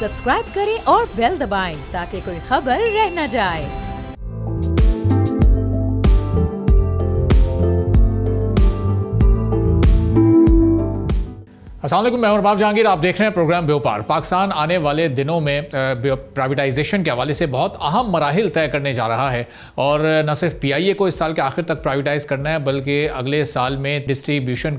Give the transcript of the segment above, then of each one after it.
Subscribe करें और bell दबाएं ताकि कोई खबर रह न जाए। अस्सलाम वालेकुम, मैं हूं अरबाब जहांगीर। आप देख रहे हैं प्रोग्राम व्यापार। पाकिस्तान आने वाले दिनों में प्राइवेटाइजेशन के हवाले से बहुत अहम मराहिल तय करने जा रहा है और न सिर्फ PIA को इस साल के आखिर तक प्राइवेटाइज करना है बल्कि अगले साल में डिस्ट्रीब्यूशन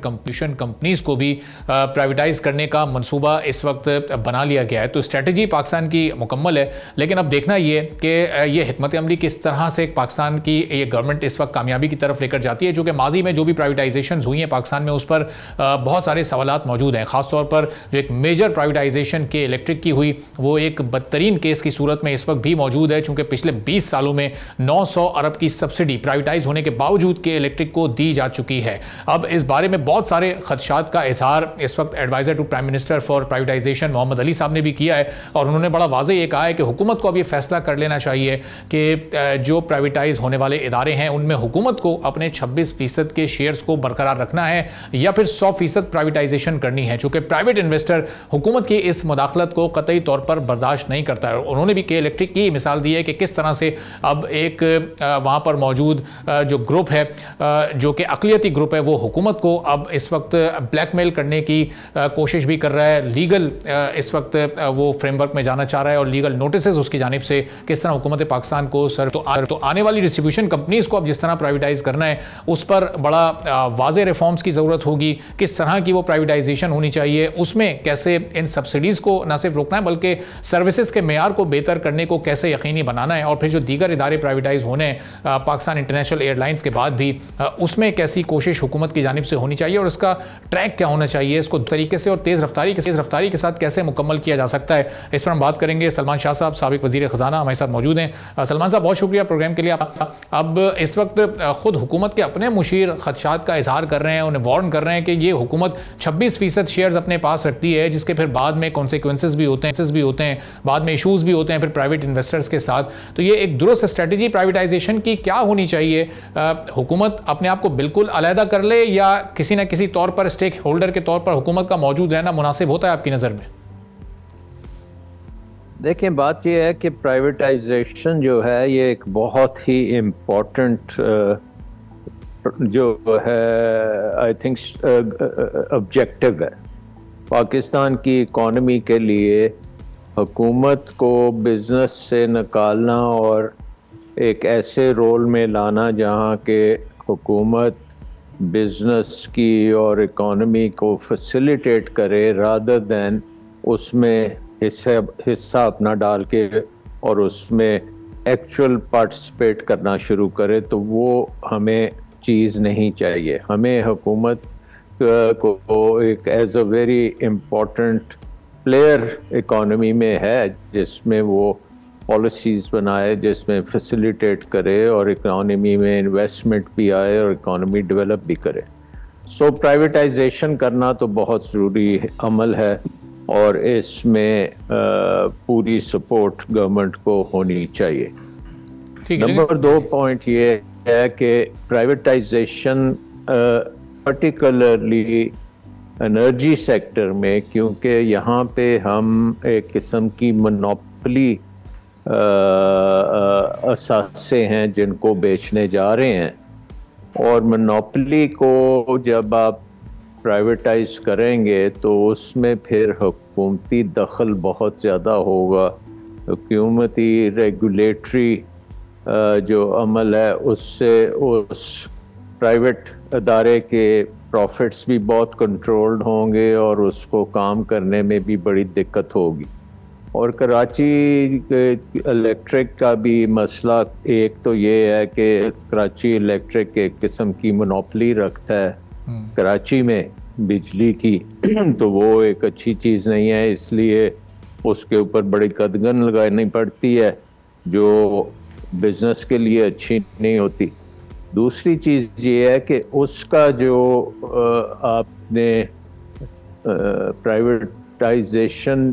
कंपनीज़ को भी प्राइवेटाइज करने का मंसूबा इस वक्त बना लिया गया है। तो स्ट्रेटजी पाकिस्तान की मुकम्मल है, लेकिन अब देखना ये कि ये हिकमत अमली किस तरह से पाकिस्तान की ये गवर्नमेंट इस वक्त कामयाबी की तरफ लेकर जाती है। जो कि माजी में जो भी प्राइवेटाइजेशन हुई हैं पाकिस्तान में, उस पर बहुत सारे सवालात मौजूद हैं। खासतौर पर जो एक मेजर प्राइवेटाइजेशन के इलेक्ट्रिक की हुई, वो एक बदतरीन केस की सूरत में इस वक्त भी मौजूद है, चूंकि पिछले 20 सालों में 900 अरब की सब्सिडी प्राइवेटाइज होने के बावजूद के इलेक्ट्रिक को दी जा चुकी है। अब इस बारे में बहुत सारे खदशात का इजहार इस वक्त adviser to prime minister for privatisation Mohammad Ali साहब ने भी किया है और उन्होंने बड़ा वाज़ेह ये कहा है कि हुकूमत को अब ये फैसला कर लेना चाहिए कि जो प्राइवेटाइज होने वाले इदारे हैं उनमें हुकूमत को अपने 26% के शेयर्स को बरकरार रखना है या फिर 100% प्राइवेटाइजेशन करनी है, चूंकि प्राइवेट इन्वेस्टर हुकूमत की इस मुदाखलत को कतई तौर पर बर्दाश्त नहीं करता है। उन्होंने भी के इलेक्ट्रिक की मिसाल दी है कि किस तरह से अब एक वहाँ पर मौजूद जो ग्रुप है, जो कि अक़लियती ग्रुप है, वो हुकूमत को अब इस वक्त ब्लैकमेल करने की कोशिश भी कर रहा है। लीगल इस वक्त वो फ्रेमवर्क में जाना चाह रहा है और लीगल नोटिस उसकी जानिब से किस तरह हुकूमत पाकिस्तान को तो आने वाली डिस्ट्रीब्यूशन कंपनीज को अब जिस तरह प्राइवेटाइज करना है उस पर बड़ा वाज़ेह रिफॉर्म्स की ज़रूरत होगी। किस तरह की वो प्राइवेटाइजेशन होनी चाहिए, उसमें कैसे इन सब्सिडीज़ को न सिर्फ रोकना है बल्कि सर्विसेज के मेयार को बेहतर करने को कैसे यकीनी बनाना है, और फिर जो दीगर इदारे प्राइवेटाइज होने पाकिस्तान इंटरनेशनल एयरलाइंस के बाद भी उसमें कैसी कोशिश हुकूमत की जानिब से होनी चाहिए और उसका ट्रैक क्या होना चाहिए, इसको तरीके से और तेज़ रफ्तारी के साथ कैसे मुकम्मल किया जा सकता है। इस पर हम बात करेंगे। सलमान शाह साहब, साबिक वज़ीर ख़जाना, हमारे साथ मौजूद हैं। सलमान साहब, बहुत शुक्रिया प्रोग्राम के लिए। अब इस वक्त खुद हुकूमत के अपने मुशीर खदशात का इजहार कर रहे हैं, उन्हें वार्न कर रहे हैं कि ये हुकूमत 26% शेयर्स अपने पास रखती है, जिसके फिर बाद में कॉन्सिक्वेंसेस भी होते हैं, बाद में इशूज़ भी होते हैं फिर प्राइवेट इन्वेस्टर्स के साथ। तो ये एक दुरुस्त स्ट्रेटजी प्राइवेटाइजेशन की क्या होनी चाहिए? हुकूमत अपने आप को बिल्कुल अलहदा कर ले या किसी न किसी तौर पर स्टेक होल्डर के तौर पर हुकूमत का मौजूद रहना मुनासिब होता है आपकी नज़र में? देखें, बात यह है कि प्राइवेटाइजेशन जो है ये एक बहुत ही इम्पोर्टेंट जो है आई थिंक ऑब्जेक्टिव है पाकिस्तान की इकॉनमी के लिए। हुकूमत को बिज़नेस से निकालना और एक ऐसे रोल में लाना जहाँ के हुकूमत बिज़नेस की और इकॉनमी को फैसिलिटेट करे रादर दैन उसमें हिस्सा अपना डाल के और उसमें एक्चुअल पार्टिसिपेट करना शुरू करे, तो वो हमें चीज़ नहीं चाहिए। हमें हुकूमत को एक as a very important player economy में है, जिसमें वो पॉलिसीज़ बनाए, जिसमें फैसिलिटेट करे और इकॉनमी में इन्वेस्टमेंट भी आए और इकॉनमी डेवलप भी करे। सो प्राइवेटाइजेशन करना तो बहुत ज़रूरी अमल है और इसमें पूरी सपोर्ट गवर्नमेंट को होनी चाहिए। नंबर 2 पॉइंट ये है कि प्राइवेटाइजेशन पर्टिकुलरली एनर्जी सेक्टर में, क्योंकि यहाँ पे हम एक किस्म की मोनोपोली असासे हैं जिनको बेचने जा रहे हैं, और मोनोपोली को जब आप प्राइवेटाइज करेंगे तो उसमें फिर हुकूमती दखल बहुत ज़्यादा होगा। हुकूमती रेगुलेटरी जो अमल है उससे उस प्राइवेट अदारे के प्रॉफिट्स भी बहुत कंट्रोल्ड होंगे और उसको काम करने में भी बड़ी दिक्कत होगी। और कराची इलेक्ट्रिक का भी मसला एक तो ये है कि कराची इलेक्ट्रिक एक किस्म की मोनोपोली रखता है कराची में बिजली की, तो वो एक अच्छी चीज़ नहीं है, इसलिए उसके ऊपर बड़ी कदगन लगानी पड़ती है जो बिज़नेस के लिए अच्छी नहीं होती। दूसरी चीज़ ये है कि उसका जो आपने प्राइवेटाइजेशन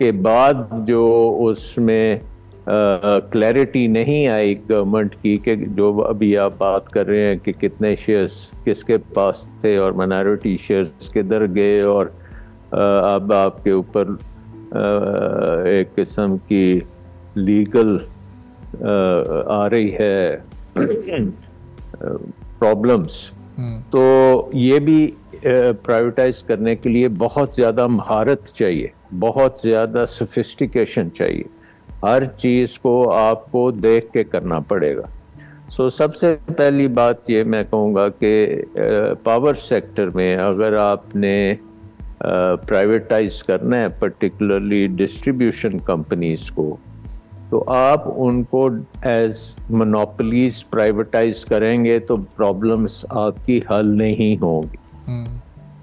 के बाद जो उसमें क्लैरिटी नहीं आई गवर्नमेंट की कि जो अभी आप बात कर रहे हैं कि कितने शेयर्स किसके पास थे और माइनॉरिटी शेयर्स किधर गए, और अब आपके ऊपर एक किस्म की लीगल आ रही है प्रॉब्लम्स, तो ये भी प्राइवेटाइज करने के लिए बहुत ज़्यादा महारत चाहिए, बहुत ज़्यादा सोफिस्टिकेशन चाहिए। हर चीज़ को आपको देख के करना पड़ेगा। सो सबसे पहली बात ये मैं कहूँगा कि पावर सेक्टर में अगर आपने प्राइवेटाइज करना है, पर्टिकुलरली डिस्ट्रीब्यूशन कंपनीज को, तो आप उनको एज मोनोपोलीज प्राइवेटाइज करेंगे तो प्रॉब्लम्स आपकी हल नहीं होगी।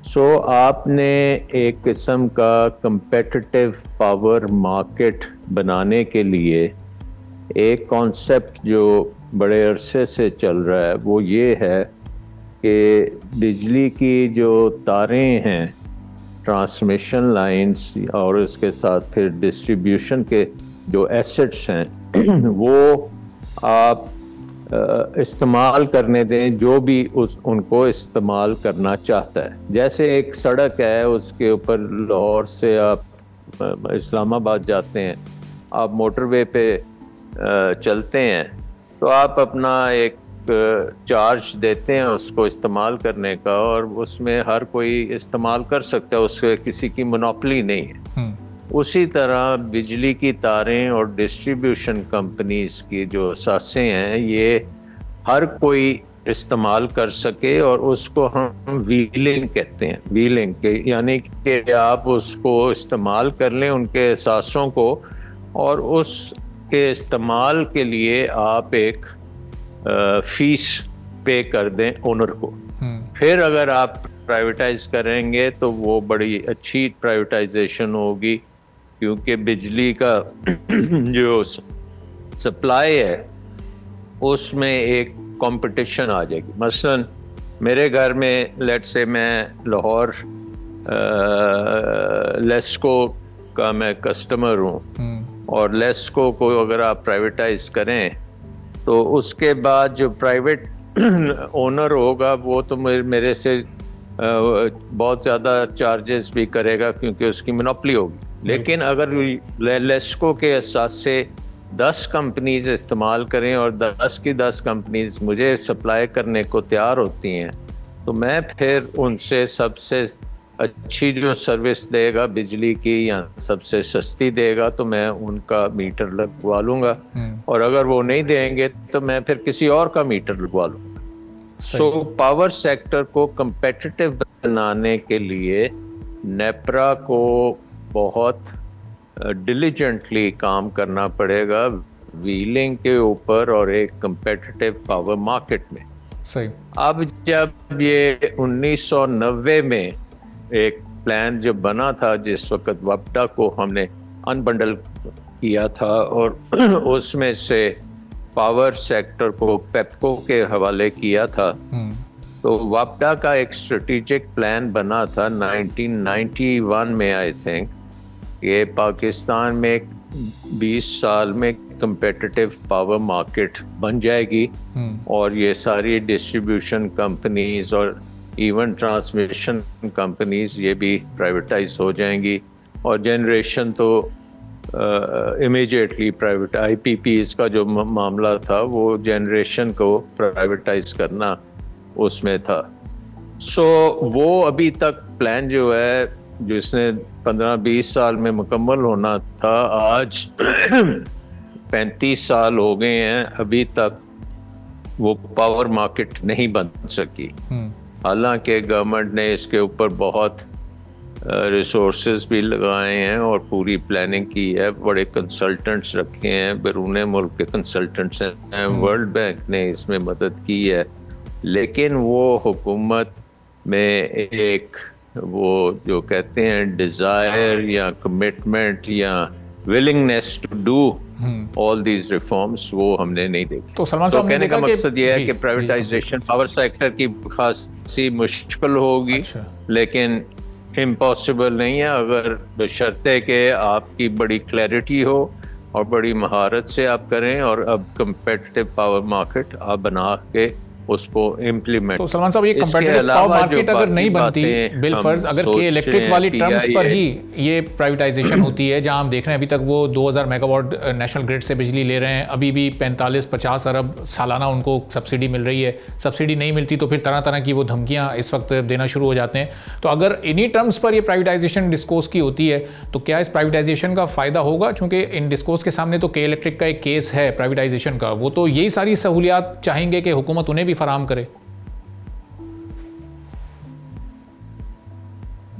सो आपने एक किस्म का कंपेटिटिव पावर मार्केट बनाने के लिए एक कॉन्सेप्ट जो बड़े अरसे से चल रहा है वो ये है कि बिजली की जो तारें हैं, ट्रांसमिशन लाइंस और उसके साथ फिर डिस्ट्रीब्यूशन के जो एसेट्स हैं वो आप इस्तेमाल करने दें जो भी उनको इस्तेमाल करना चाहता है। जैसे एक सड़क है, उसके ऊपर लाहौर से आप इस्लामाबाद जाते हैं, आप मोटरवे पे चलते हैं, तो आप अपना एक चार्ज देते हैं उसको इस्तेमाल करने का, और उसमें हर कोई इस्तेमाल कर सकता है, उसके किसी की मोनोपोली नहीं है। उसी तरह बिजली की तारें और डिस्ट्रीब्यूशन कंपनीज की जो असासें हैं ये हर कोई इस्तेमाल कर सके, और उसको हम व्हीलिंग कहते हैं। व्हीलिंग के यानी कि आप उसको इस्तेमाल कर लें उनके असासों को, और उसके इस्तेमाल के लिए आप एक फीस पे कर दें ओनर को। फिर अगर आप प्राइवेटाइज करेंगे तो वो बड़ी अच्छी प्राइवेटाइजेशन होगी, क्योंकि बिजली का जो सप्लाई है उसमें एक कंपटीशन आ जाएगी। मसलन मेरे घर में लेट्स से मैं लाहौर लेस्को का मैं कस्टमर हूँ, और लेस्को को अगर आप प्राइवेटाइज करें तो उसके बाद जो प्राइवेट ओनर होगा वो तो मेरे से बहुत ज़्यादा चार्जेस भी करेगा क्योंकि उसकी मोनोपोली होगी। लेकिन अगर लेस्को के असास से 10 कंपनीज इस्तेमाल करें और 10 की 10 कंपनीज मुझे सप्लाई करने को तैयार होती हैं, तो मैं फिर उनसे सबसे अच्छी जो सर्विस देगा बिजली की या सबसे सस्ती देगा तो मैं उनका मीटर लगवा लूँगा, और अगर वो नहीं देंगे तो मैं फिर किसी और का मीटर लगवा लूँगा। सो पावर सेक्टर को कंपेटिटिव बनाने के लिए नेपरा को बहुत डिलीजेंटली काम करना पड़ेगा व्हीलिंग के ऊपर और एक कंपेटिटिव पावर मार्केट में। सही। अब जब ये 1990 में एक प्लान जो बना था, जिस वक्त वापडा को हमने अनबंडल किया था और उसमें से पावर सेक्टर को पेप्को के हवाले किया था, तो वापडा का एक स्ट्रेटेजिक प्लान बना था 1991 में आई थिंक, ये पाकिस्तान में 20 साल में कंपेटिटिव पावर मार्केट बन जाएगी और ये सारी डिस्ट्रीब्यूशन कंपनीज और इवन ट्रांसमिशन कंपनीज ये भी प्राइवेटाइज हो जाएंगी, और जनरेशन तो इमीडिएटली प्राइवेट IPPs का जो मामला था वो जनरेशन को प्राइवेटाइज करना उसमें था। सो वो अभी तक प्लान जो है जिसने 15-20 साल में मुकम्मल होना था, आज 35 साल हो गए हैं, अभी तक वो पावर मार्केट नहीं बन सकी। हालांकि गवर्नमेंट ने इसके ऊपर बहुत रिसोर्सेज भी लगाए हैं और पूरी प्लानिंग की है, बड़े कंसल्टेंट्स रखे हैं, बैरून मुल्क के कंसल्टेंट्स हैं, वर्ल्ड बैंक ने इसमें मदद की है, लेकिन वो हुकूमत में एक वो जो कहते हैं डिज़ायर या कमिटमेंट या willingness to do all these reforms वो हमने नहीं देखी। तो सलमान साहब, कहने का मकसद ये है कि प्राइवेटाइजेशन पावर सेक्टर की खासी मुश्किल होगी, लेकिन इम्पॉसिबल नहीं है, अगर बशर्ते कि आपकी बड़ी क्लैरिटी हो और बड़ी महारत से आप करें और अब कंपेटिटिव पावर मार्केट आप बना के उसको इम्प्लीमेंट। तो सलमान साहब, ये कंपेटिटिव पावर मार्केट अगर नहीं बनती बिल फर्ज, अगर के इलेक्ट्रिक वाली टर्म्स पर ही ये प्राइवेटाइजेशन होती है, जहां हम देख रहे हैं अभी तक वो 2000 मेगावाट नेशनल ग्रिड से बिजली ले रहे हैं, अभी भी 45-50 अरब सालाना उनको सब्सिडी मिल रही है। सब्सिडी नहीं मिलती तो फिर तरह तरह की वो धमकियां इस वक्त देना शुरू हो जाते हैं। तो अगर इन्हीं टर्म्स पर ये प्राइवेटाइजेशन डिस्कोर्स की होती है तो क्या इस प्राइवेटाइजेशन का फायदा होगा? चूंकि इन डिस्कोर्स के सामने तो के इलेक्ट्रिक का एक केस है प्राइवेटाइजेशन का, वो तो यही सारी सहूलियात चाहेंगे कि हुकूमत उन्हें भी फराहम करे।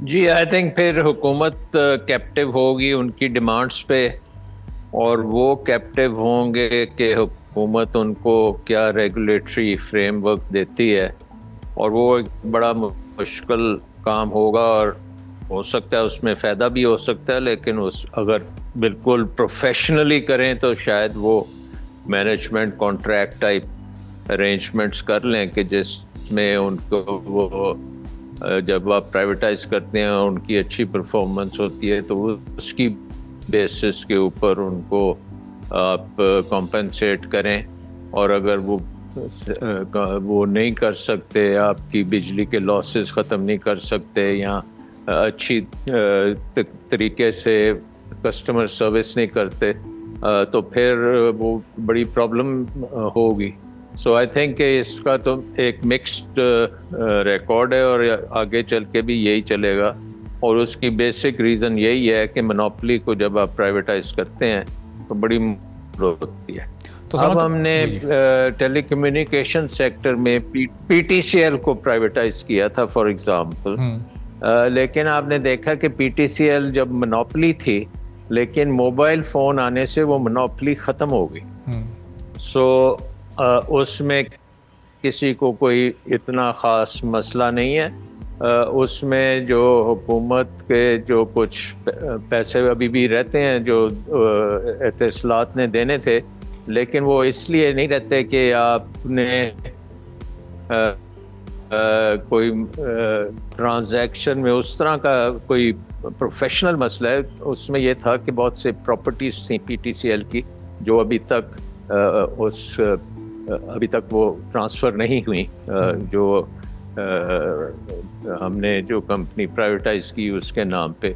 जी, आई थिंक फिर हुकूमत कैप्टिव होगी उनकी डिमांड्स पे, और वो कैप्टिव होंगे कि हुकूमत उनको क्या रेगुलेटरी फ्रेमवर्क देती है, और वो एक बड़ा मुश्किल काम होगा, और हो सकता है उसमें फ़ायदा भी हो सकता है, लेकिन उस अगर बिल्कुल प्रोफेशनली करें तो शायद वो मैनेजमेंट कॉन्ट्रैक्ट टाइप अरेंजमेंट्स कर लें कि जिसमें उनको वो जब आप प्राइवेटाइज करते हैं उनकी अच्छी परफॉर्मेंस होती है तो उसकी बेसिस के ऊपर उनको आप कॉम्पेंसेट करें, और अगर वो नहीं कर सकते, आपकी बिजली के लॉसेस ख़त्म नहीं कर सकते या अच्छी तरीके से कस्टमर सर्विस नहीं करते, तो फिर वो बड़ी प्रॉब्लम होगी। सो आई थिंक इसका तो एक मिक्स्ड रिकॉर्ड है और आगे चल के भी यही चलेगा, और उसकी बेसिक रीज़न यही है कि मोनोपोली को जब आप प्राइवेटाइज करते हैं तो बड़ी ग्रोथ होती है। तो अब हमने टेलीकम्युनिकेशन सेक्टर में पीटीसीएल को प्राइवेटाइज किया था फॉर एग्जांपल, लेकिन आपने देखा कि पीटीसीएल जब मोनोपोली थी, लेकिन मोबाइल फ़ोन आने से वो मोनोपोली ख़त्म हो गई। सो उसमें किसी को कोई इतना ख़ास मसला नहीं है। उसमें जो हुकूमत के जो कुछ पैसे अभी भी रहते हैं जो इत्तलात ने देने थे, लेकिन वो इसलिए नहीं रहते कि आपने कोई ट्रांजैक्शन में उस तरह का कोई प्रोफेशनल मसला है। उसमें ये था कि बहुत से प्रॉपर्टीज थी पीटीसीएल की जो अभी तक वो ट्रांसफ़र नहीं हुई, जो हमने जो कंपनी प्राइवेटाइज की उसके नाम पे,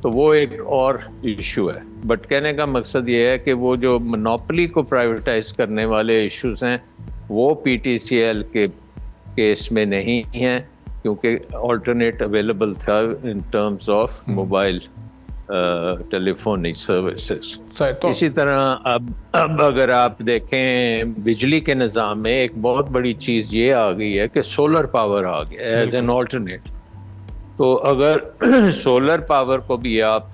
तो वो एक और इशू है। बट कहने का मकसद ये है कि वो जो मोनोपोली को प्राइवेटाइज करने वाले इश्यूज हैं वो पीटीसीएल के केस में नहीं हैं, क्योंकि अल्टरनेट अवेलेबल था in terms of mobile telephonic services. इसी तरह अब अगर आप देखें बिजली के निज़ाम में एक बहुत बड़ी चीज़ ये आ गई है कि सोलर पावर आ गया एज एन ऑल्टरनेट। तो अगर सोलर पावर को भी आप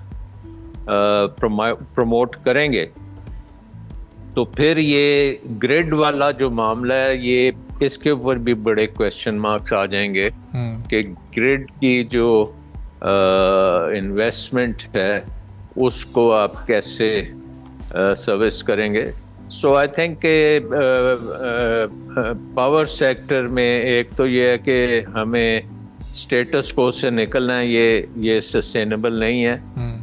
प्रमोट करेंगे तो फिर ये ग्रिड वाला जो मामला है, ये इसके ऊपर भी बड़े क्वेश्चन मार्क्स आ जाएंगे कि ग्रिड की जो इन्वेस्टमेंट है उसको आप कैसे सर्विस करेंगे। सो आई थिंक पावर सेक्टर में एक तो ये है कि हमें स्टेटस को से निकलना है, ये सस्टेनेबल नहीं है,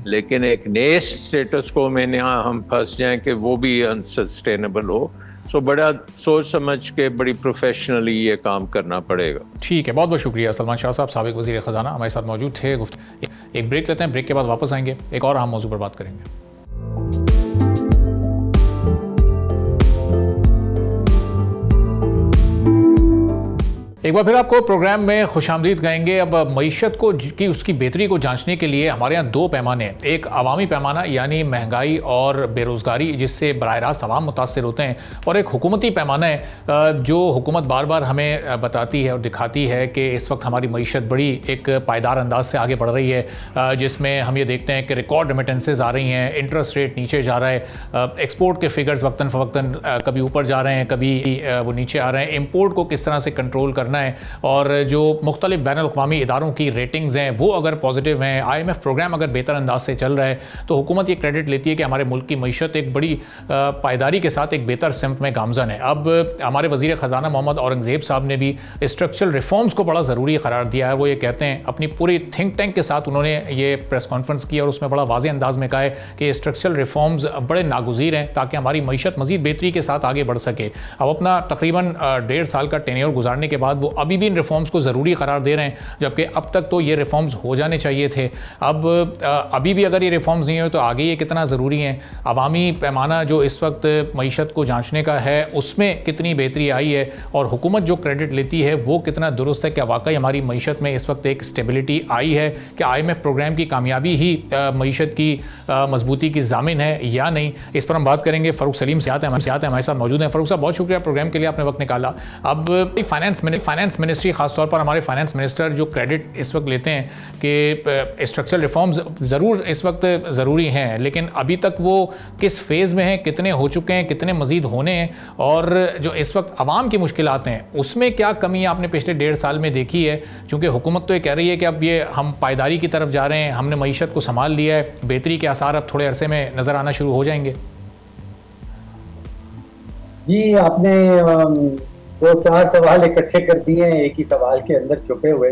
लेकिन एक नए स्टेटस को में यहाँ हम फंस जाएं कि वो भी अनसस्टेनेबल हो। सो बड़ा सोच समझ के बड़ी प्रोफेशनली ये काम करना पड़ेगा। ठीक है, बहुत बहुत शुक्रिया सलमान शाह साहब, साबिक वज़ीर ख़ज़ाना हमारे साथ मौजूद थे। एक ब्रेक लेते हैं, ब्रेक के बाद वापस आएंगे, एक और अहम मौजू पर बात करेंगे। एक बार फिर आपको प्रोग्राम में खुशामदीद कहेंगे। अब मईशत को की उसकी बेहतरी को जांचने के लिए हमारे यहाँ दो पैमाने हैं। एक अवामी पैमाना यानी महंगाई और बेरोज़गारी जिससे बराह रास्त अवाम मुतासर होते हैं, और एक हुकूमती पैमाना है जो हुकूमत बार बार हमें बताती है और दिखाती है कि इस वक्त हमारी मईशत बड़ी एक पायदार अंदाज से आगे बढ़ रही है, जिसमें हम ये देखते हैं कि रिकॉर्ड रेमिटेंसेज आ रही हैं, इंटरेस्ट रेट नीचे जा रहा है, एक्सपोर्ट के फिगर्स वक्तन फ़वक्तन कभी ऊपर जा रहे हैं, कभी वो नीचे आ रहे हैं। इम्पोर्ट को किस तरह से कंट्रोल करना करना है, और जो मुख्तलिफ बैनुल-अक़वामी इदारों की रेटिंग्स हैं वो अगर पॉजिटिव हैं, IMF प्रोग्राम अगर बेहतर अंदाज से चल रहा है, तो हुकूमत ये क्रेडिट लेती है कि हमारे मुल्क की मईशत एक बड़ी पायदारी के साथ एक बेहतर सिमत में गामजन है। अब हमारे वज़ीर ख़जाना मोहम्मद औरंगज़ेब साहब ने भी स्ट्रक्चरल रिफॉर्म्स को बड़ा ज़रूरी करार दिया है। वो ये कहते हैं, अपनी पूरी थिंक टैंक के साथ उन्होंने ये प्रेस कॉन्फ्रेंस की और उसमें बड़ा वाज़ेह अंदाज में कहा है कि स्ट्रक्चरल रिफॉर्म्स बड़े नागुज़ीर हैं ताकि हमारी मईशत मज़ीद बेहतरी के साथ आगे बढ़ सके। अब अपना तकरीबन 1.5 साल का टेन्योर गुजारने के बाद वो अभी भी इन रिफॉर्म्स को ज़रूरी करार दे रहे हैं, जबकि अब तक तो ये रिफॉर्म्स हो जाने चाहिए थे। अब अभी भी अगर ये रिफॉर्म्स नहीं हो तो आगे ये कितना ज़रूरी हैं। अवामी पैमाना जो इस वक्त मईशत को जांचने का है उसमें कितनी बेहतरी आई है, और हुकूमत जो क्रेडिट लेती है वो कितना दुरुस्त है, क्या वाकई हमारी मईशत में इस वक्त एक स्टेबिलिटी आई है, क्या IMF प्रोग्राम की कामयाबी ही मईशत की मजबूती की ज़ामिन है या नहीं। इस पर हम बात करेंगे। फ़ारूक सलीम सियात हमारे साथ मौजूद हैं। फ़ारूक साहब, बहुत शुक्रिया प्रोग्राम के लिए, आपने वक्त निकाला। अब फाइनेंस मिनिस्ट्री, खासतौर पर हमारे फाइनेंस मिनिस्टर जो क्रेडिट इस वक्त लेते हैं कि स्ट्रक्चरल रिफॉर्म्स ज़रूर इस वक्त ज़रूरी हैं, लेकिन अभी तक वो किस फेज़ में हैं, कितने हो चुके हैं, कितने मज़ीद होने हैं, और जो इस वक्त आवाम की मुश्किलात हैं उसमें क्या कमी आपने पिछले 1.5 साल में देखी है? चूँकि हुकूमत तो ये कह रही है कि अब ये हम पायदारी की तरफ जा रहे हैं, हमने मईशत को संभाल लिया है, बेहतरी के आसार अब थोड़े अरसे में नज़र आना शुरू हो जाएंगे। जी, आपने 2-4 सवाल इकट्ठे कर दिए हैं एक ही सवाल के अंदर छुपे हुए।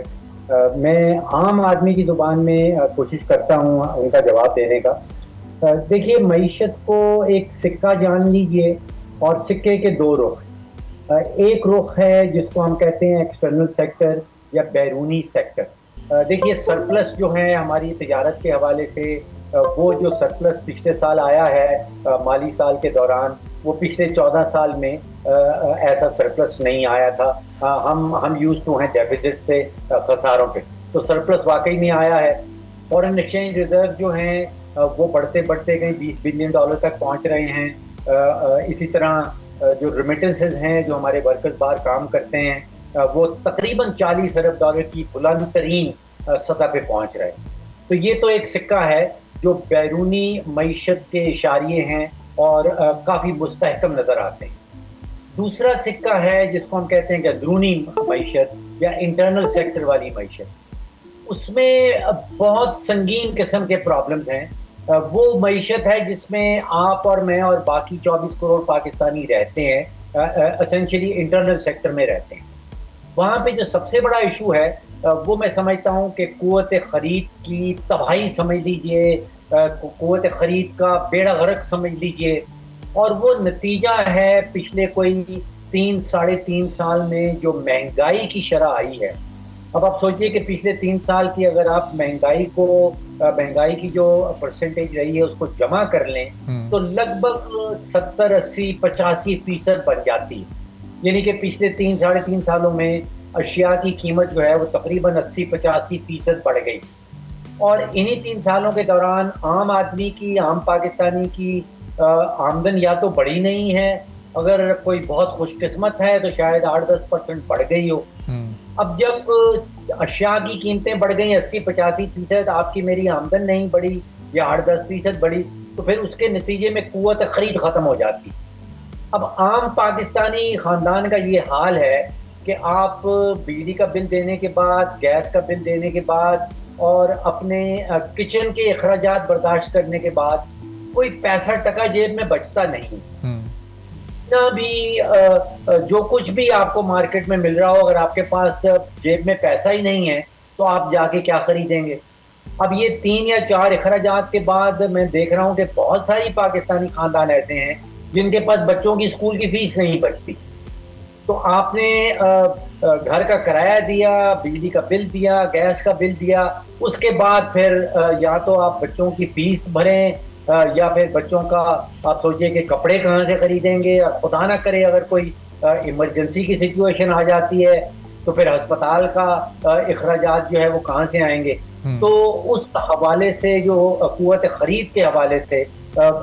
मैं आम आदमी की ज़ुबान में कोशिश करता हूँ उनका जवाब देने का। देखिए, मईशत को एक सिक्का जान लीजिए, और सिक्के के 2 रुख। एक रुख है जिसको हम कहते हैं एक्सटर्नल सेक्टर या बैरूनी सेक्टर। देखिए, सरप्लस जो है हमारी तिजारत के हवाले से, वो जो सरप्लस पिछले साल आया है माली साल के दौरान, वो पिछले 14 साल में ऐसा सरप्लस नहीं आया था। हम यूज टू हैं डेफिसिट से, खसारों पे, तो सरप्लस वाकई नहीं आया है। फॉरेन एक्सचेंज रिजर्व जो हैं वो बढ़ते बढ़ते कहीं $20 बिलियन तक पहुंच रहे हैं। इसी तरह जो रेमिटेंसेज हैं, जो हमारे वर्कर्स बाहर काम करते हैं, वो तकरीबन $40 अरब की बुलंद तरीन सतह पे पहुंच रहे हैं। तो ये तो एक सिक्का है जो बैरूनी मईशत के इशारिये हैं और काफ़ी मुस्तहकम नज़र आते हैं। दूसरा सिक्का है जिसको हम कहते हैं कि अंदरूनी मईशत या इंटरनल सेक्टर वाली मईशत। उसमें बहुत संगीन किस्म के प्रॉब्लम्स हैं। वो मईशत है जिसमें आप और मैं और बाकी 24 करोड़ पाकिस्तानी रहते हैं, एसेंशियली इंटरनल सेक्टर में रहते हैं। वहाँ पे जो सबसे बड़ा इशू है वो मैं समझता हूँ कि क़ुव्वत ख़रीद की तबाही समझ लीजिए, क़ुव्वत ख़रीद का बेड़ा गर्क समझ लीजिए, और वो नतीजा है पिछले कोई 3-3.5 साल में जो महंगाई की शरह आई है। अब आप सोचिए कि पिछले 3 साल की अगर आप महंगाई की जो परसेंटेज रही है उसको जमा कर लें तो लगभग 70, 80, 85% बन जाती है। यानी कि पिछले 3-3.5 सालों में अशिया की कीमत जो है वो तकरीबन 80-85% बढ़ गई। और इन्हीं 3 सालों के दौरान आम आदमी की, आम पाकिस्तानी की आमदन या तो बढ़ी नहीं है, अगर कोई बहुत खुशकिस्मत है तो शायद 8-10% बढ़ गई हो। अब जब अशिया की कीमतें बढ़ गई 80-85%, आपकी मेरी आमदन नहीं बढ़ी या 8-10% बढ़ी, तो फिर उसके नतीजे में क़ुव्वत ख़रीद ख़त्म हो जाती। अब आम पाकिस्तानी ख़ानदान का ये हाल है कि आप बिजली का बिल देने के बाद, गैस का बिल देने के बाद और अपने किचन के अखराजात बर्दाश्त करने के बाद कोई पैसा टका जेब में बचता नहीं। ना भी जो कुछ भी आपको मार्केट में मिल रहा हो, अगर आपके पास जेब में पैसा ही नहीं है तो आप जाके क्या खरीदेंगे। अब ये 3 या 4 अखराजात के बाद मैं देख रहा हूँ कि बहुत सारी पाकिस्तानी खानदान ऐसे हैं जिनके पास बच्चों की स्कूल की फीस नहीं बचती। तो आपने घर का किराया दिया, बिजली का बिल दिया, गैस का बिल दिया, उसके बाद फिर या तो आप बच्चों की फीस भरें या फिर बच्चों का आप सोचिए कि कपड़े कहाँ से खरीदेंगे, और खुदा ना करे अगर कोई इमरजेंसी की सिचुएशन आ जाती है तो फिर अस्पताल का अखराजात जो है वो कहाँ से आएंगे। तो उस हवाले से जो क़ुव्वत ख़रीद के हवाले से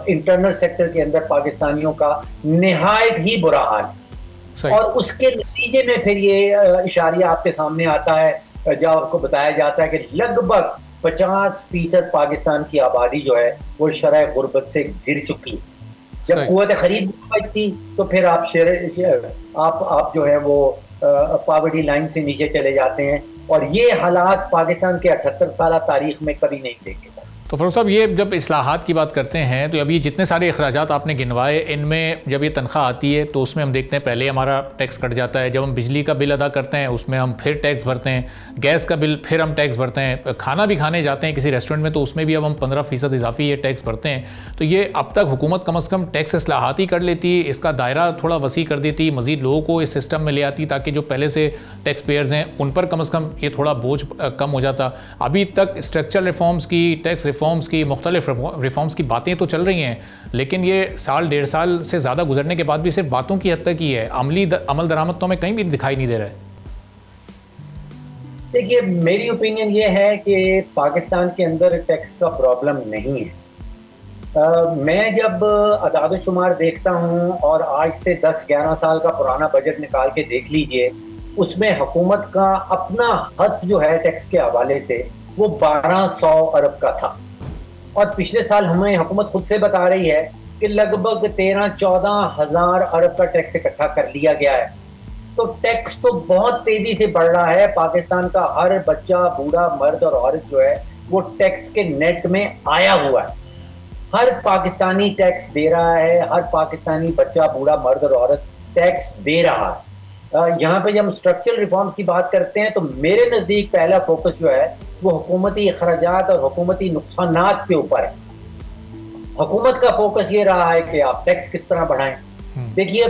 इंटरनल सेक्टर के अंदर पाकिस्तानियों का निहायत ही बुरा हाल, और उसके नतीजे में फिर ये इशारिया आपके सामने आता है जब आपको बताया जाता है कि लगभग 50% पाकिस्तान की आबादी जो है वो शरह गुर्बत से गिर चुकी है। जब क़ुव्वत ख़रीद बचती तो फिर आप जो है वो पॉवर्टी लाइन से नीचे चले जाते हैं, और ये हालात पाकिस्तान के 78 साल तारीख में कभी नहीं देखे। तो फारूक साहब, ये जब इस्लाहात की बात करते हैं तो अभी जितने सारे अखराजात आपने गिनवाए, इनमें जब ये तनख्वाह आती है तो उसमें हम देखते हैं पहले हमारा टैक्स कट जाता है, जब हम बिजली का बिल अदा करते हैं उसमें हम फिर टैक्स भरते हैं, गैस का बिल फिर हम टैक्स भरते हैं, खाना भी खाने जाते हैं किसी रेस्टोरेंट में तो उसमें भी अब हम 15% इजाफी ये टैक्स भरते हैं। तो ये अब तक हुकूमत कम अज़ कम टैक्स इस्लाहात ही कर लेती, इसका दायरा थोड़ा वसी कर देती, मज़ीद लोगों को इस सिस्टम में ले आती ताकि जो पहले से टैक्स पेयर्स हैं उन पर कम अज़ कम ये थोड़ा बोझ कम हो जाता। अभी तक स्ट्रक्चरल रिफॉर्म्स की, टैक्स रिफॉर्म्स की, मुख्तलिफ रिफॉर्म्स की बातें तो चल रही हैं, लेकिन ये साल 1.5 साल से ज़्यादा गुजरने के बाद भी सिर्फ बातों की हद तक ही है, अमल दरामद तो हमें कहीं भी दिखाई नहीं दे रहा है। देखिए, मेरी ओपिनियन ये है कि पाकिस्तान के अंदर टैक्स का प्रॉब्लम नहीं है। मैं जब अदाद-ओ-शुमार देखता हूँ और आज से 10-11 साल का पुराना बजट निकाल के देख लीजिए, उसमें हुकूमत का अपना हद जो है टैक्स के हवाले से वो 1200 अरब का था, और पिछले साल हमें हुकूमत खुद से बता रही है कि लगभग 13-14 हज़ार अरब का टैक्स इकट्ठा कर लिया गया है। तो टैक्स तो बहुत तेजी से बढ़ रहा है। पाकिस्तान का हर बच्चा, बूढ़ा, मर्द और औरत जो है वो टैक्स के नेट में आया हुआ है। हर पाकिस्तानी टैक्स दे रहा है, हर पाकिस्तानी बच्चा, बूढ़ा, मर्द और औरत टैक्स दे रहा है। यहाँ पे जब हम स्ट्रक्चरल रिफॉर्म्स की बात करते हैं तो मेरे नज़दीक पहला फोकस जो है वो हुकूमती अखराजात और हुकूमती नुकसानात के ऊपर है। हुकूमत का फोकस ये रहा है कि आप टैक्स किस तरह बढ़ाएं। देखिए,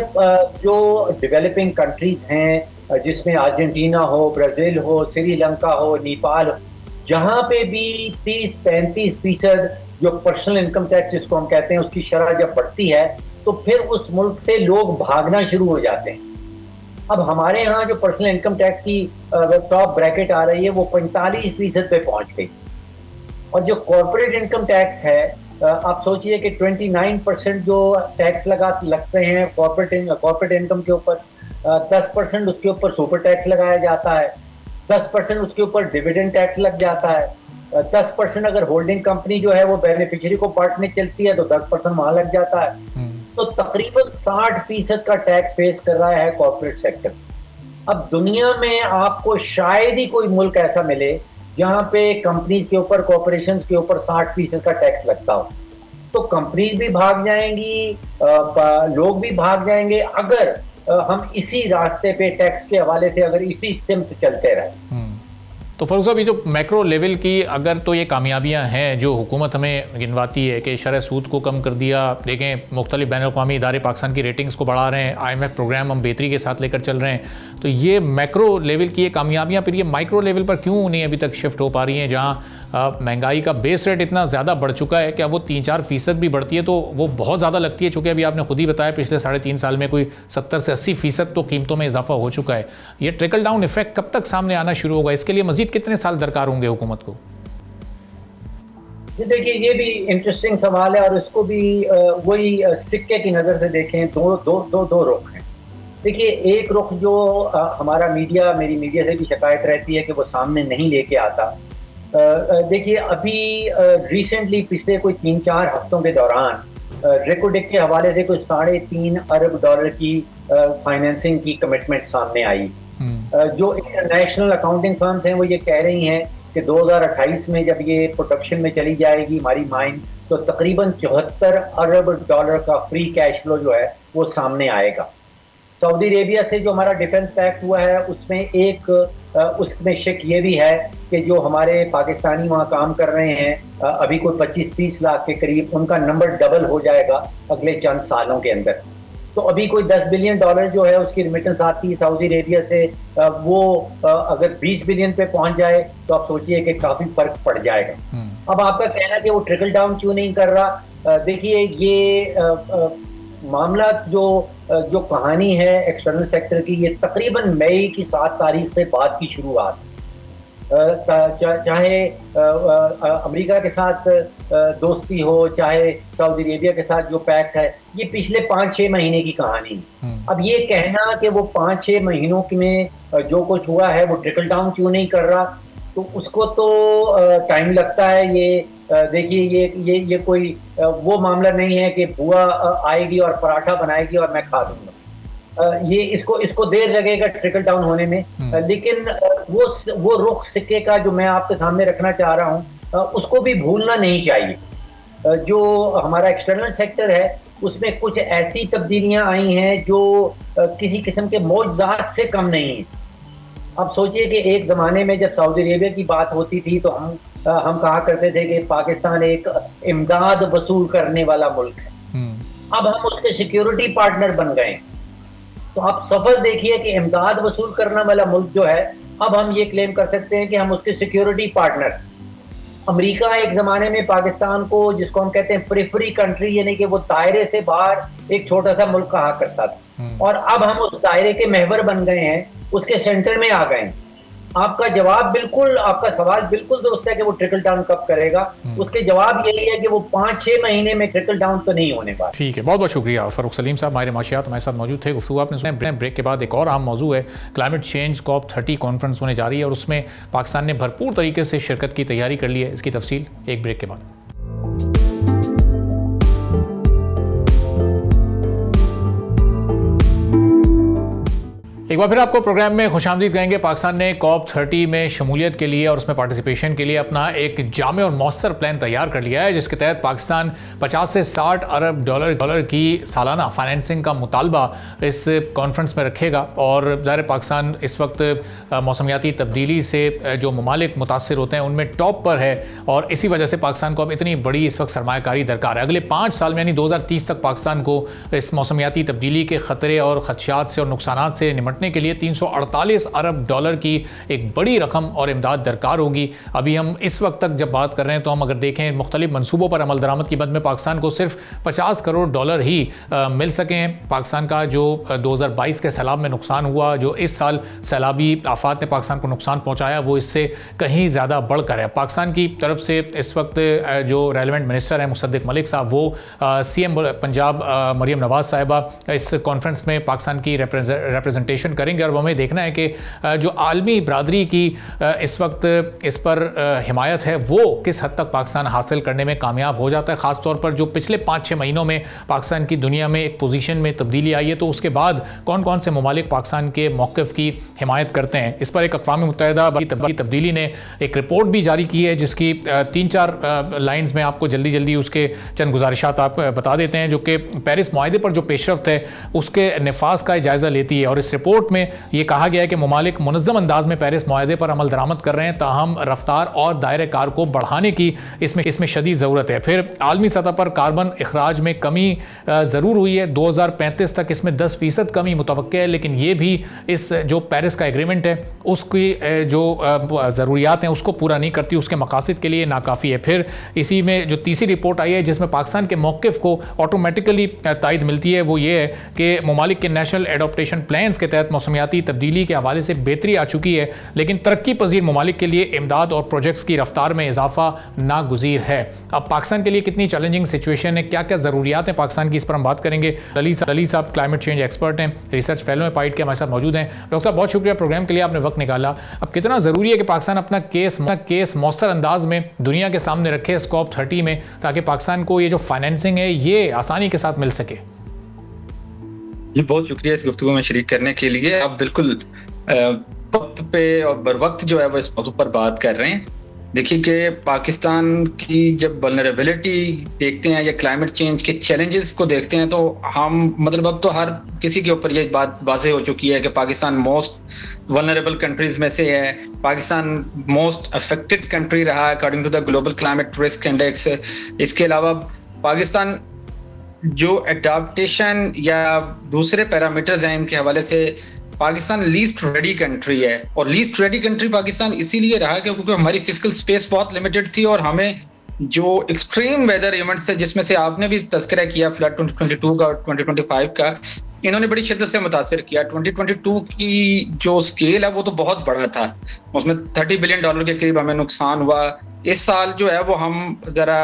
जो डेवलपिंग कंट्रीज हैं, जिसमें अर्जेंटीना हो, ब्राज़ील हो, श्रीलंका हो, नेपाल हो, जहाँ पे भी 30-35% जो पर्सनल इनकम टैक्स जिसको हम कहते हैं उसकी शरह जब बढ़ती है तो फिर उस मुल्क से लोग भागना शुरू हो जाते हैं। अब हमारे यहाँ जो पर्सनल इनकम टैक्स की टॉप ब्रैकेट आ रही है वो 45% पे पहुंच गई, और जो कॉर्पोरेट इनकम टैक्स है, आप सोचिए कि 29% जो टैक्स लगते हैं कॉर्पोरेट इनकम के ऊपर, 10% उसके ऊपर सुपर टैक्स लगाया जाता है, 10% उसके ऊपर डिविडेंड टैक्स लग जाता है, 10% अगर होल्डिंग कंपनी जो है वो बेनिफिशियरी को बांटने चलती है तो 10% वहां लग जाता है। तो तकरीबन 60% का टैक्स फेस कर रहा है कॉर्पोरेट सेक्टर। अब दुनिया में आपको शायद ही कोई मुल्क ऐसा मिले जहां पे कंपनी के ऊपर, कॉर्पोरेशंस के ऊपर 60% का टैक्स लगता हो। तो कंपनीज भी भाग जाएंगी, लोग भी भाग जाएंगे अगर हम इसी रास्ते पे टैक्स के हवाले से अगर इसी सिमत चलते रहे। तो फारूक साहब, ये जो मैक्रो लेवल की अगर तो ये कामयाबियाँ हैं जो हुकूमत हमें गिनवाती है कि शरह सूद को कम कर दिया, देखें मुख्तलिफ बैनुल-अक़वामी इदारे पाकिस्तान की रेटिंग्स को बढ़ा रहे हैं, IMF प्रोग्राम हम बेहतरी के साथ लेकर चल रहे हैं, तो ये मैक्रो लेवल की ये कामयाबियाँ फिर ये माइक्रो लेवल पर क्यों नहीं अभी तक शिफ्ट हो पा रही हैं, जहाँ महंगाई का बेस रेट इतना ज़्यादा बढ़ चुका है कि अब वो 3-4% भी बढ़ती है तो वो बहुत ज़्यादा लगती है, चूँकि अभी आपने खुद ही बताया पिछले 3.5 साल में कोई 70 से 80% तो कीमतों में इजाफा हो चुका है। ये ट्रिकल डाउन इफेक्ट कब तक सामने आना शुरू होगा? इसके लिए मजीद कितने साल दरकार होंगे हुकूमत को? देखिए, ये भी इंटरेस्टिंग सवाल है और इसको भी वही सिक्के की नज़र से देखें, दो रुख हैं। देखिए, एक रुख जो हमारा मेरी मीडिया से भी शिकायत रहती है कि वो सामने नहीं लेके आता। देखिए, अभी रिसेंटली पिछले कोई 3-4 हफ्तों के दौरान रेकोडेक के हवाले से कोई $3.5 अरब की फाइनेंसिंग की कमिटमेंट सामने आई। जो इंटरनेशनल अकाउंटिंग फर्म्स हैं वो ये कह रही हैं कि 2028 में जब ये प्रोडक्शन में चली जाएगी हमारी माइन, तो तकरीबन $74 अरब का फ्री कैश फ्लो जो है वो सामने आएगा। सऊदी अरेबिया से जो हमारा डिफेंस पैक्ट हुआ है उसमें शक ये भी है कि जो हमारे पाकिस्तानी वहाँ काम कर रहे हैं अभी कोई 25-30 लाख के करीब, उनका नंबर डबल हो जाएगा अगले चंद सालों के अंदर। तो अभी कोई $10 बिलियन जो है उसकी रिमिटेंस आती है सऊदी अरेबिया से, वो अगर 20 बिलियन पे पहुंच जाए तो आप सोचिए कि काफी फर्क पड़ जाएगा। अब आपका कहना कि वो ट्रिकल डाउन क्यों नहीं कर रहा, देखिए ये मामला जो कहानी है एक्सटर्नल सेक्टर की, ये तकरीबन मई की 7 तारीख से बाद की शुरुआत, चाहे अमेरिका के साथ दोस्ती हो, चाहे सऊदी अरेबिया के साथ जो पैक्ट है, ये पिछले 5-6 महीने की कहानी। अब ये कहना कि वो 5-6 महीनों में जो कुछ हुआ है वो ट्रिकल डाउन क्यों नहीं कर रहा, तो उसको तो टाइम लगता है। ये देखिए, ये कोई वो मामला नहीं है कि बुआ आएगी और पराठा बनाएगी और मैं खा दूंगा। ये इसको देर लगेगा ट्रिकल डाउन होने में, लेकिन वो रुख सिक्के का जो मैं आपके सामने रखना चाह रहा हूँ उसको भी भूलना नहीं चाहिए। जो हमारा एक्सटर्नल सेक्टर है उसमें कुछ ऐसी तब्दीलियां आई हैं जो किसी किस्म के मौजज़ात से कम नहीं है। अब सोचिए कि एक ज़माने में जब सऊदी अरेबिया की बात होती थी तो हम कहा करते थे कि पाकिस्तान एक इमदाद वसूल करने वाला मुल्क है। अब हम उसके सिक्योरिटी पार्टनर बन गए। तो आप सफर देखिए कि इमदाद वसूल करने वाला मुल्क जो है, अब हम ये क्लेम कर सकते हैं कि हम उसके सिक्योरिटी पार्टनर। अमेरिका एक ज़माने में पाकिस्तान को, जिसको हम कहते हैं प्रिफरी कंट्री, यानी कि वो दायरे से बाहर एक छोटा सा मुल्क कहा करता था, और अब हम उस दायरे के महवर बन गए हैं, उसके सेंटर में आ गए हैं। आपका जवाब बिल्कुल, आपका सवाल बिल्कुल दुरुस्त है कि वो ट्रिकल डाउन कब करेगा। उसके जवाब यही है कि वो 5-6 महीने में ट्रिकल डाउन तो नहीं होने वाला। ठीक है, बहुत बहुत शुक्रिया फ़ारूक सलीम साहब, माहिर माशियात हमारे साथ मौजूद थे। गुफ्तगू आपने सुना। ब्रेक के बाद एक और अहम मौजू है, क्लाइमेट चेंज COP30 कॉन्फ्रेंस होने जा रही है और उसमें पाकिस्तान ने भरपूर तरीके से शिरकत की तैयारी कर ली है। इसकी तफसील एक ब्रेक के बाद। एक बार फिर आपको प्रोग्राम में खुशामदीद कहेंगे। पाकिस्तान ने COP30 में शमूलियत के लिए और उसमें पार्टिसिपेशन के लिए अपना एक जामे और मौसर प्लान तैयार कर लिया है, जिसके तहत पाकिस्तान 50 से 60 अरब डॉलर की सालाना फाइनेंसिंग का मुतालबा इस कॉन्फ्रेंस में रखेगा। और ज़ाहिर पाकिस्तान इस वक्त मौसमियाती तब्दीली से जो ममालिक मुतासर होते हैं उनमें टॉप पर है, और इसी वजह से पाकिस्तान को अब इतनी बड़ी इस वक्त सरमायाकारी दरकार है। अगले 5 साल में यानी 2030 तक पाकिस्तान को इस मौसमियाती तब्दीली के ख़तरे और खदशात से और नुकसानात से निमटने के लिए 348 अरब डॉलर की एक बड़ी रकम और इमदाद दरकार होगी। अभी हम इस वक्त तक जब बात कर रहे हैं तो हम अगर देखें मुख्तलिफ मनसूबों पर अमल दरामद की मद में पाकिस्तान को सिर्फ 50 करोड़ डॉलर ही मिल सके हैं। पाकिस्तान का जो 2022 के सैलाब में नुकसान हुआ, जो इस साल सैलाबी आफात ने पाकिस्तान को नुकसान पहुंचाया, वो इससे कहीं ज़्यादा बढ़कर है। पाकिस्तान की तरफ से इस वक्त जो रेलिवेंट मिनिस्टर हैं मुसद्दिक मलिक साहब, वो CM पंजाब मरियम नवाज साहिबा इस कॉन्फ्रेंस में पाकिस्तान की रिप्रेजेंटेशन करेंगे। और हमें देखना है कि जो आलमी बरादरी की इस वक्त इस पर हिमायत है वो किस हद तक पाकिस्तान हासिल करने में कामयाब हो जाता है। ख़ास तौर पर जो पिछले 5-6 महीनों में पाकिस्तान की दुनिया में एक पोजीशन में तब्दीली आई है, तो उसके बाद कौन कौन से ममालिक पाकिस्तान के मौक़िफ़ की हिमायत करते हैं। इस पर एक अक़वाम मुत्तहिदा की तब्दीली ने एक रिपोर्ट भी जारी की है, जिसकी 3-4 लाइन्स में आपको जल्दी जल्दी उसके चंद गुजारिशात आप बता देते हैं, जो कि पेरिस मुआहदे पर जो पेशरफ्त है उसके नफाज का जायज़ा लेती है। और इस रिपोर्ट में यह कहा गया है कि ममालिक मुनज़्ज़म अंदाज में पेरिस मुआहदे पर अमल दरामद कर रहे हैं, ताहम रफ्तार और दायरे कार को बढ़ाने की इसमें शदीद ज़रूरत है। फिर आलमी सतह पर कार्बन अखराज में कमी ज़रूर हुई है, 2035 तक इसमें 10% कमी मुतवक्के है, लेकिन ये भी इस जो पेरिस का एग्रीमेंट है उसकी जो ज़रूरियात हैं उसको पूरा नहीं करती, उसके मकासद के लिए नाकाफ़ी है। फिर इसी में जो तीसरी रिपोर्ट आई है जिसमें पाकिस्तान के मौक़िफ़ को ऑटोमेटिकली तायद मिलती है, वो ये है कि ममालिक के नेशनल एडॉप्टेशन प्लान्स के तहत मौसमियाती तब्दीली के हवाले से बेहतरी आ चुकी है, लेकिन तरक्की पजीर ममालिक के लिए इमदाद और प्रोजेक्ट्स की रफ्तार में इजाफा नागुज़ीर है। अब पाकिस्तान के लिए कितनी चैलेंजिंग सिचुएशन है, क्या क्या ज़रूरियात हैं पाकिस्तान की, इस पर हम बात करेंगे। अली साहब क्लाइमेट चेंज एक्सपर्ट हैं, रिसर्च फेलो हैं पाइट के, हमारे साथ मौजूद हैं। डॉक्टर साहब बहुत शुक्रिया प्रोग्राम के लिए, आपने वक्त निकाला। अब कितना ज़रूरी है कि पाकिस्तान अपना केस मौसर अंदाज में दुनिया के सामने रखे इस COP30 में, ताकि पाकिस्तान को ये जो फाइनेंसिंग है ये आसानी के साथ मिल सके। जी बहुत शुक्रिया इस गुफ्तगू में शरीक करने के लिए। आप बिल्कुल वक्त पे और बर वक्त जो है वो इस मौजू पर बात कर रहे हैं। देखिए कि पाकिस्तान की जब वल्नरेबिलिटी देखते हैं या क्लाइमेट चेंज के चैलेंजेस को देखते हैं तो हम मतलब अब तो हर किसी के ऊपर ये बात वाज़ेह हो चुकी है कि पाकिस्तान मोस्ट वल्नरेबल कंट्रीज में से है। पाकिस्तान मोस्ट अफेक्टेड कंट्री रहा है according to the global climate risk index. इसके अलावा पाकिस्तान जो एडाप्टेशन या दूसरे पैरामीटर्स हैं इनके हवाले से पाकिस्तान लीस्ट रेडी कंट्री है। और लीस्ट रेडी कंट्री पाकिस्तान इसीलिए रहा क्योंकि हमारी फिजिकल स्पेस बहुत लिमिटेड थी और हमें जो एक्सट्रीम वेदर इवेंट्स है जिसमें से आपने भी तज़किरा किया फ्लड 2022 का और 2025 का, इन्होंने बड़ी शिद्दत से मुतासिर किया। 2022 की जो स्केल है वो तो बहुत बड़ा था, उसमें $30 बिलियन के करीब हमें नुकसान हुआ। इस साल जो है वो हम जरा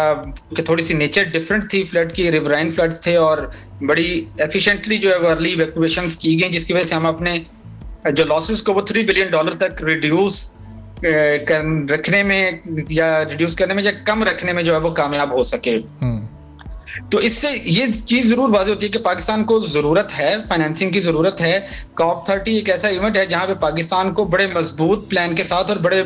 थोड़ी सी नेचर डिफरेंट थी, फ्लड की रिवराइन फ्लड्स थे और बड़ी एफिशिएंटली जो है वो अर्ली इवैक्यूएशंस की गई, जिसकी वजह से हम अपने जो लॉसेस को वो $3 बिलियन तक रिड्यूस रखने में या रिड्यूस करने में या कम रखने में जो है वो कामयाब हो सके। तो इससे ये चीज जरूर वाज़ेह होती है कि पाकिस्तान को जरूरत है, फाइनेंसिंग की जरूरत है। COP30 एक ऐसा इवेंट है जहां पे पाकिस्तान को बड़े मजबूत प्लान के साथ और बड़े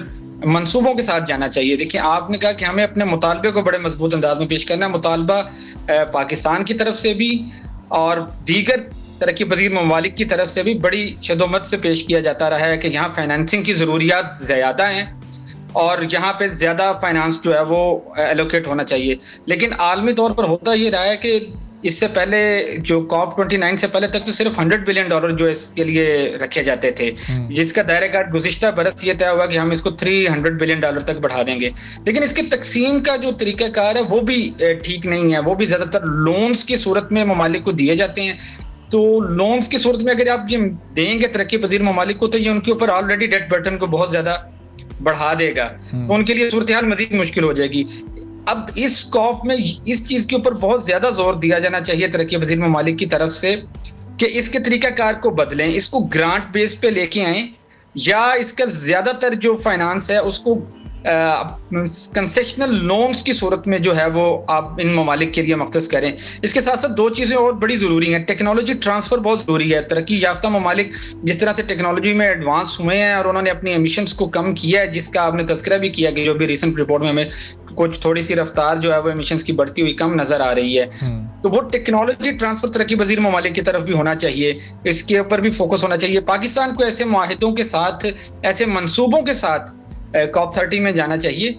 मंसूबों के साथ जाना चाहिए। देखिए, आपने कहा कि हमें अपने मुतालबे को बड़े मजबूत अंदाज में पेश करना है। मुतालबा पाकिस्तान की तरफ से भी और दीगर तरक्की पजीर ममालिक की तरफ से भी बड़ी शदोमत से पेश किया जाता रहा है कि यहाँ फाइनेंसिंग की ज़रूरियात ज़्यादा हैं और यहाँ पे ज़्यादा फाइनेंस जो है वो एलोकेट होना चाहिए। लेकिन आलमी तौर पर होता ये रहा है कि इससे पहले जो COP29 से पहले तक तो सिर्फ $100 बिलियन जो इसके लिए रखे जाते थे, जिसका दायरा गुज़िश्ता बरस ये तय हुआ कि हम इसको $300 बिलियन तक बढ़ा देंगे। लेकिन इसकी तकसीम का जो तरीकाकार है वो भी ठीक नहीं है। वो भी ज़्यादातर लोन्स की सूरत में ममालिक को दिए जाते हैं। तो लोन्स की सूरत में अगर आप ये देंगे तरक्की पजीर ममालिक को, तो ये उनके ऊपर ऑलरेडी डेट बर्डन को बहुत ज्यादा बढ़ा देगा, तो उनके लिए सूरत हाल मजीद मुश्किल हो जाएगी। अब इस COP में इस चीज के ऊपर बहुत ज्यादा जोर दिया जाना चाहिए तरक्की पजीर ममालिक की तरफ से कि इसके तरीकाकार को बदलें, इसको ग्रांट बेस पे लेके आए या इसका ज्यादातर जो फाइनेंस है उसको कंसेशनल लोन्स की सूरत में जो है वो आप इन ममालिक के लिए मख्तस करें। इसके साथ साथ दो चीज़ें और बड़ी ज़रूरी हैं। टेक्नोलॉजी ट्रांसफ़र बहुत ज़रूरी है। तरक्की याफ्ता ममालिक जिस तरह से टेक्नोलॉजी में एडवांस हुए हैं और उन्होंने अपनी एमिशंस को कम किया है, जिसका आपने तज़किरा भी किया कि जो भी रिसेंट रिपोर्ट में हमें कुछ थोड़ी सी रफ्तार जो है वो एमिशंस की बढ़ती हुई कम नज़र आ रही है। तो वो टेक्नोलॉजी ट्रांसफ़र तरक्की पजीर ममालिक की तरफ भी होना चाहिए, इसके ऊपर भी फोकस होना चाहिए। पाकिस्तान को ऐसे मुआहिदों के साथ, ऐसे मंसूबों के साथ COP30 में जाना चाहिए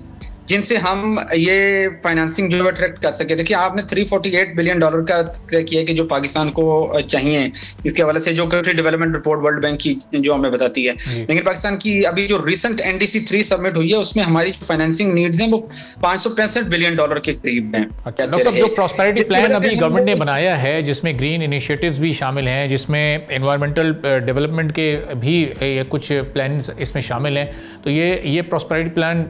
जिनसे हम ये फाइनेंसिंग जो है अट्रैक्ट कर सके। देखिए, आपने $348 बिलियन का तज़किरा किया कि जो पाकिस्तान को चाहिए, इसके हवाले से जो country development report world bank की जो हमें बताती है। लेकिन पाकिस्तान की अभी जो रिसेंट NDC 3 सबमिट हुई है उसमें हमारी जो फाइनेंसिंग नीड्स हैं वो $565 बिलियन के करीब हैं। अच्छा, डॉक्टर, जो प्रॉस्पेरिटी प्लान अभी गवर्नमेंट ने बनाया है जिसमें ग्रीन इनिशिएटिव्स भी शामिल हैं, जिसमें एनवायरमेंटल डेवलपमेंट के भी कुछ प्लान इसमें शामिल हैं, तो ये प्रॉस्पेरिटी प्लान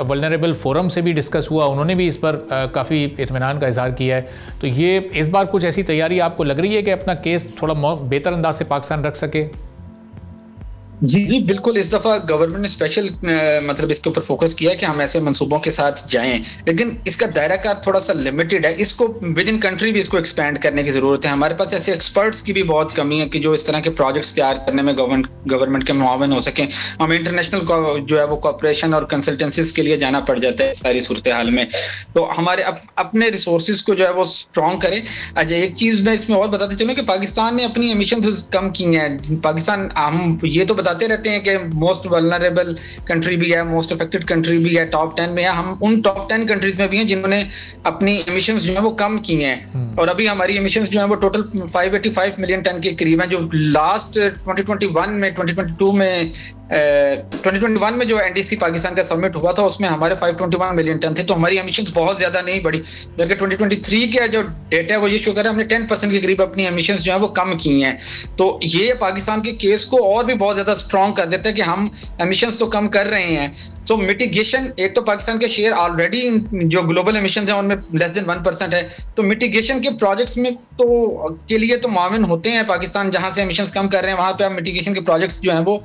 वल्नरेबल फोरम से भी डिस्कस हुआ, उन्होंने भी इस पर काफ़ी इत्मीनान का इजहार किया है। तो ये इस बार कुछ ऐसी तैयारी आपको लग रही है कि अपना केस थोड़ा बेहतर अंदाज से पाकिस्तान रख सके? जी बिल्कुल, इस दफ़ा गवर्नमेंट ने स्पेशल मतलब इसके ऊपर फोकस किया है कि हम ऐसे मंसूबों के साथ जाएं, लेकिन इसका दायरा कार थोड़ा सा लिमिटेड है। इसको विद इन कंट्री भी इसको एक्सपेंड करने की ज़रूरत है। हमारे पास ऐसे एक्सपर्ट्स की भी बहुत कमी है कि जो इस तरह के प्रोजेक्ट्स तैयार करने में गवर्नमेंट के मुआवन हो सकें। हमें इंटरनेशनल जो है वो कॉपरेशन और कंसल्टेंसीज के लिए जाना पड़ जाता है सारी सूरत हाल में। तो हमारे अपने रिसोर्सेज को जो है वो स्ट्रॉन्ग करें। अच्छा, एक चीज़ मैं इसमें और बताते चलूँ कि पाकिस्तान ने अपनी एमिशन कम की हैं। पाकिस्तान, हम ये तो बताते रहते हैं कि मोस्ट वल्नरेबल कंट्री भी है, मोस्ट अफेक्टेड कंट्री भी है, टॉप 10 में है। हम उन टॉप 10 कंट्रीज में भी हैं जिन्होंने अपनी एमिशंस जो है वो कम की हैं, और अभी हमारी एमिशंस जो है वो टोटल 585 मिलियन टन के करीब हैं। जो लास्ट 2021 में जो NDC पाकिस्तान का सबमिट हुआ था उसमें हमारे 521 मिलियन टन थे, तो हमारी एमिशंस बहुत ज्यादा नहीं बढ़ी। जबकि 2023 का जो डेटा है वो ये शो कर रहा है हमने 10% के करीब अपनी एमिशंस जो है वो कम की हैं। तो ये पाकिस्तान के केस को और भी बहुत ज्यादा स्ट्रॉन्ग कर देता है कि हम एमिशंस तो कम कर रहे हैं। तो मिटिगेशन, एक तो पाकिस्तान के शेयर ऑलरेडी जो ग्लोबल एमिशंस है उनमें लेस देन 1% है, तो मिटिगेशन के प्रोजेक्ट्स में तो के लिए तो माविन होते हैं पाकिस्तान, जहां से एमिशंस कम कर रहे हैं वहां पे आप मिटिगेशन के प्रोजेक्ट्स जो हैं वो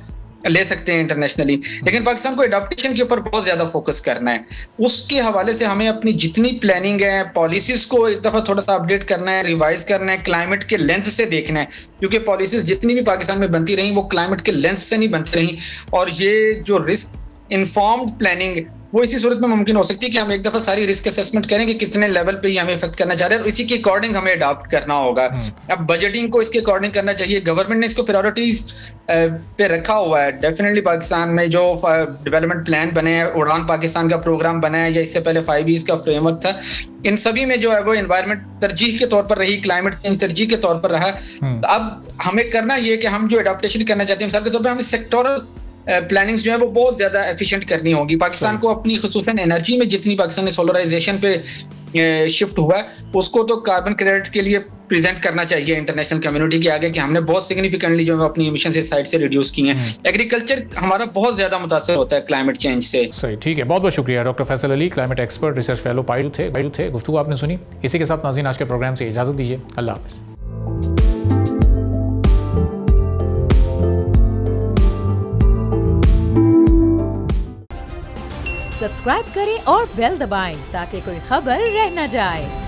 ले सकते हैं इंटरनेशनली। लेकिन पाकिस्तान को एडॉप्टेशन के ऊपर बहुत ज्यादा फोकस करना है। उसके हवाले से हमें अपनी जितनी प्लानिंग है, पॉलिसीज को एक दफा थोड़ा सा अपडेट करना है, रिवाइज करना है, क्लाइमेट के लेंस से देखना है, क्योंकि पॉलिसीज जितनी भी पाकिस्तान में बनती रही वो क्लाइमेट के लेंस से नहीं बनती रही। और ये जो रिस्क इन्फॉर्म्ड प्लानिंग वो इसी सूरत में मुमकिन हो सकती है कि हम एक दफा सारी रिस्क असेसमेंट करें कि कितने लेवल पे ये हमें इफेक्ट करना चाह रहे हैं, और इसी के अकॉर्डिंग हमें अडॉप्ट करना होगा। अब बजटिंग को इसके अकॉर्डिंग करना चाहिए। गवर्नमेंट ने इसको प्रायोरिटीज पे रखा हुआ है। डेफिनेटली पाकिस्तान में जो डेवलपमेंट प्लान बने हैं, उड़ान पाकिस्तान का प्रोग्राम बना है, या इससे पहले 5E's का फ्रेमवर्क था, इन सभी में जो है वो एनवायरनमेंट तरजीह के तौर पर रही, क्लाइमेट चेंज तरजीह के तौर पर रहा। अब हमें करना ये कि हम जो एडॉप्टेशन करना चाहते हैं, मिसाल के तौर पर हमें सेक्टोरल प्लानिंग्स जो है वो बहुत ज्यादा एफिशिएंट करनी होगी। पाकिस्तान को अपनी खुसूसन एनर्जी में जितनी पाकिस्तान ने सोलराइजेशन पे शिफ्ट हुआ है उसको तो कार्बन क्रेडिट के लिए प्रेजेंट करना चाहिए इंटरनेशनल कम्युनिटी के आगे कि हमने बहुत सिग्निफिकेंटली जो है अपनी एमिशंस इस साइड से रिड्यूस की हैं। एग्रीकल्चर हमारा बहुत ज्यादा मुतासर होता है क्लाइमेट चेंज से। सही, ठीक है, बहुत बहुत शुक्रिया doctor Faisal Ali, climate expert, research fellow पायू थे। गुफ्तगू आपने सुनी। इसी के साथ नाज़रीन आज के प्रोग्राम से इजाजत दीजिए। अल्लाह हाफ़िज़। सब्सक्राइब करें और बेल दबाएं ताकि कोई खबर रह न जाए।